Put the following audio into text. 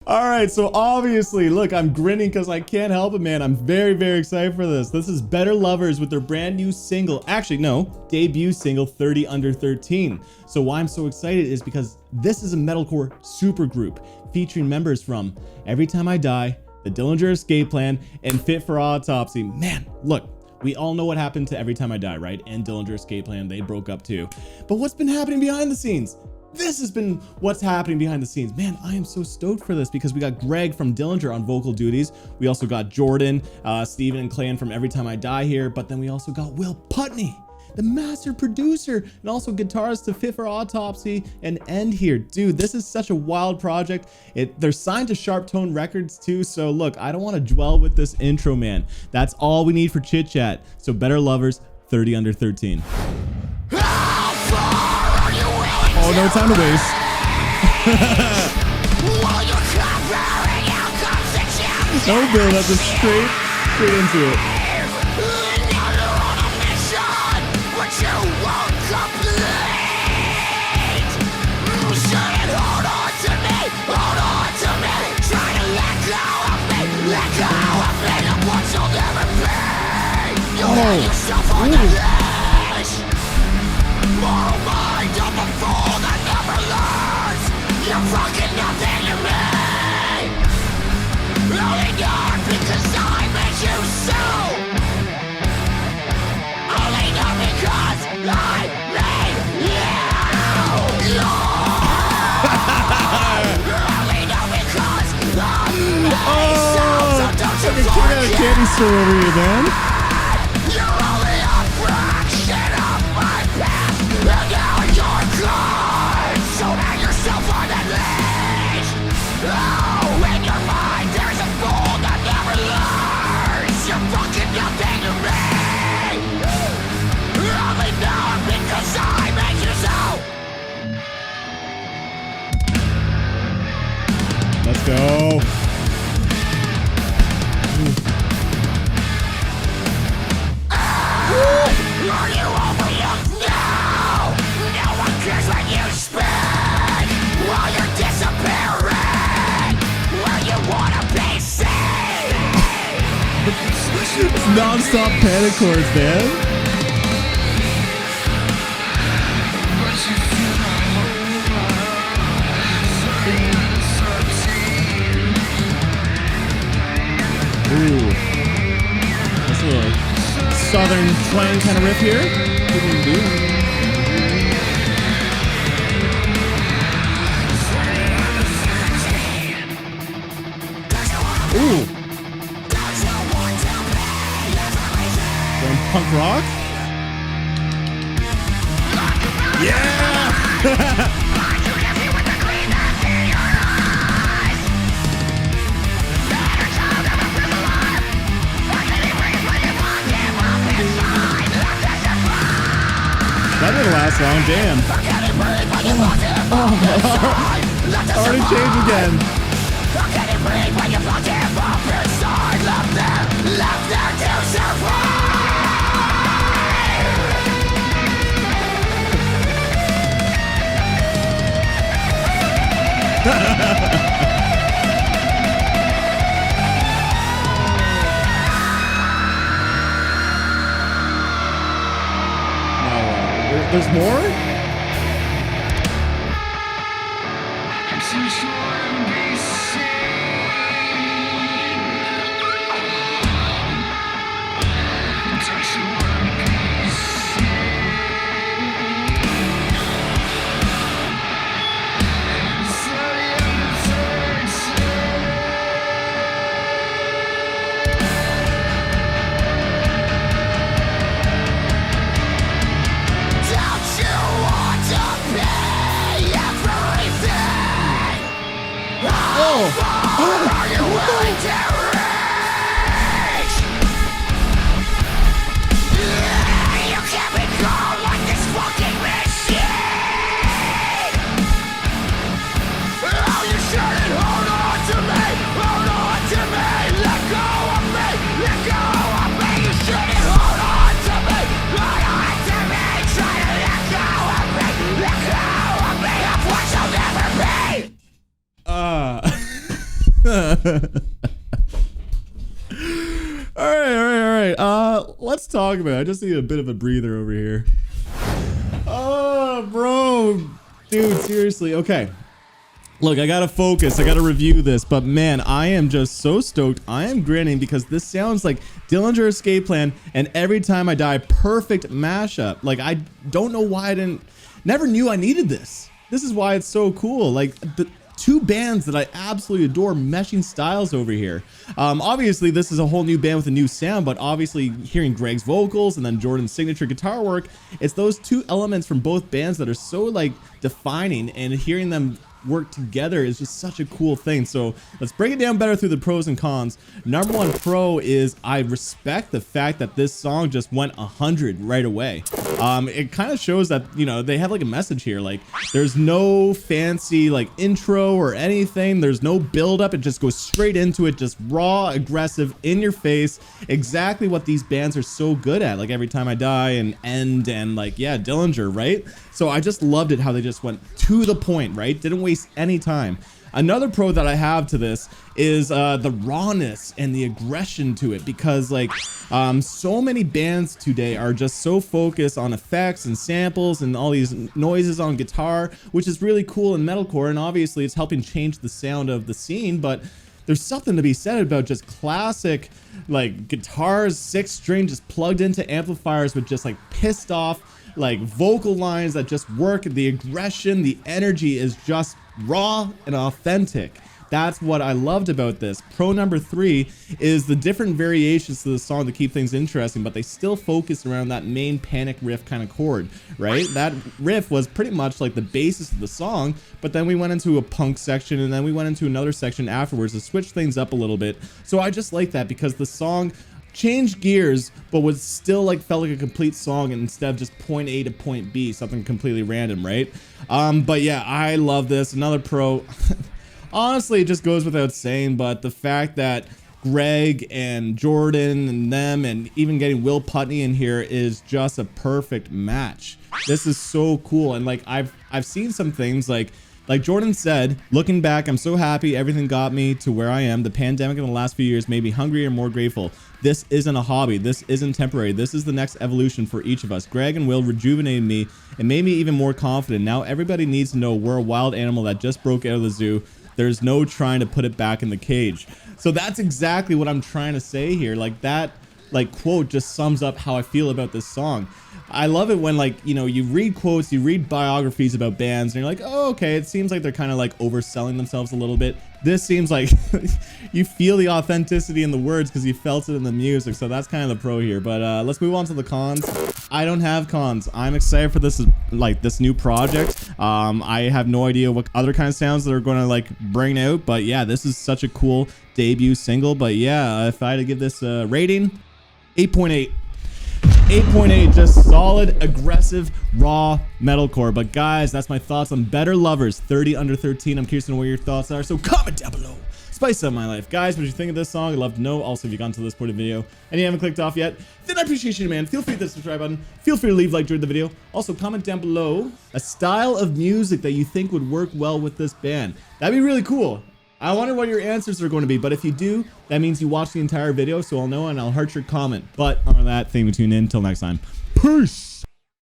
All right, so obviously, look, I'm grinning because I can't help it, man. I'm very, very excited for this. This is Better Lovers with their brand new single. Actually, no, debut single, 30 Under 13. So why I'm so excited is because this is a metalcore supergroup featuring members from Every Time I Die, the Dillinger Escape Plan, and Fit for Autopsy. Man, look, we all know what happened to Every Time I Die, right? And Dillinger Escape Plan, they broke up too. But what's been happening behind the scenes? This has been what's happening behind the scenes. Man, I am so stoked for this because we got Greg from Dillinger on vocal duties. We also got Jordan, Steven, and Clan from Every Time I Die here. But then we also got Will Putney, the master producer, and also guitarist to Fit for Autopsy and End here. Dude, this is such a wild project. They're signed to Sharp Tone Records too. So look, I don't want to dwell with this intro, man. That's all we need for chit chat. So Better Lovers, 30 Under 13. Oh, no time to waste. No build up, just straight into it. You're fucking nothing to me. Only not because I made you so. Only not because I made you. Only not because I made you so. Don't you forget. Candy store over here, man. You're only a fraction of my past, and now you're gone. So hang yourself on that leash. Oh, in your mind there's a fool that never learns. You're fucking nothing to me. Only now because I made you so. Let's go. Are you overlooked now? No one cares when you speak. While you're disappearing, where you wanna be seen. It's non-stop panic chords, man. Ooh, that's a little southern twang kind of riff here. Ooh. Going punk rock. Yeah. That didn't last long, damn. Already changed again. There's more? Are you willing to reach? You can't be called like this fucking machine. Oh, you shouldn't hold on to me. Hold on to me. Let go of me. Let go of me. You shouldn't hold on to me. Hold on to me. Try to let go of me. Let go of me. Of what you'll never be. All right. Let's talk about it. I just need a bit of a breather over here. Oh, bro. Dude, seriously. Okay. Look, I gotta focus. I gotta review this, but man, I am just so stoked. I am grinning because this sounds like Dillinger Escape Plan and Every Time I Die perfect mashup. Like, I don't know why never knew I needed this. This is why it's so cool. Like, the two bands that I absolutely adore meshing styles over here. Obviously, this is a whole new band with a new sound, but obviously hearing Greg's vocals and then Jordan's signature guitar work, it's those two elements from both bands that are so like defining, and hearing them work together is just such a cool thing. So let's break it down better through the pros and cons. Number one pro is I respect the fact that this song just went 100 right away. It kind of shows that, you know, they have like a message here. Like, there's no fancy like intro or anything. There's no build up. It just goes straight into it, just raw, aggressive, in your face. Exactly what these bands are so good at, like Every Time I Die and End and like, yeah, Dillinger, right? So I just loved it how they just went to the point, right? Didn't waste any time. Another pro that I have to this is the rawness and the aggression to it, because like so many bands today are just so focused on effects and samples and all these noises on guitar, which is really cool in metalcore, and obviously it's helping change the sound of the scene, but there's something to be said about just classic like guitars, 6-string, just plugged into amplifiers with just like pissed off like vocal lines that just work. The aggression, the energy is just raw and authentic. That's what I loved about this. Pro number 3 is the different variations to the song to keep things interesting, but they still focus around that main Panic riff kind of chord, right? That riff was pretty much like the basis of the song, but then we went into a punk section and then we went into another section afterwards to switch things up a little bit. So I just like that because the song changed gears, but was still like felt like a complete song, and instead of just point A to point B, something completely random, right? But yeah, I love this. Another pro, honestly, it just goes without saying, but the fact that Greg and Jordan and them, and even getting Will Putney in here, is just a perfect match. This is so cool. And like I've seen some things like Jordan said, looking back, I'm so happy everything got me to where I am. The pandemic in the last few years made me hungrier and more grateful. This isn't a hobby. This isn't temporary. This is the next evolution for each of us. Greg and Will rejuvenated me and made me even more confident. Now everybody needs to know we're a wild animal that just broke out of the zoo. There's no trying to put it back in the cage. So that's exactly what I'm trying to say here. Like, that like quote just sums up how I feel about this song. I love it when, like, you know, you read quotes, you read biographies about bands, and you're like, oh, okay, it seems like they're kind of like overselling themselves a little bit. This seems like you feel the authenticity in the words because you felt it in the music. So that's kind of the pro here. But let's move on to the cons. I don't have cons. I'm excited for this, like, this new project. I have no idea what other kind of sounds that are going to like bring out, but yeah, this is such a cool debut single. But yeah, if I had to give this a rating, 8.8. 8.8, just solid, aggressive, raw metalcore. But guys, that's my thoughts on Better Lovers, 30 Under 13. I'm curious to know what your thoughts are, so comment down below. Spice up my life. Guys, what do you think of this song? I'd love to know. Also, if you've gotten to this point of the video and you haven't clicked off yet, then I appreciate you, man. Feel free to hit the subscribe button. Feel free to leave a like during the video. Also, comment down below a style of music that you think would work well with this band. That'd be really cool. I wonder what your answers are going to be, but if you do, that means you watched the entire video, so I'll know and I'll heart your comment. But on that, thank you for tuning in. Until next time, peace!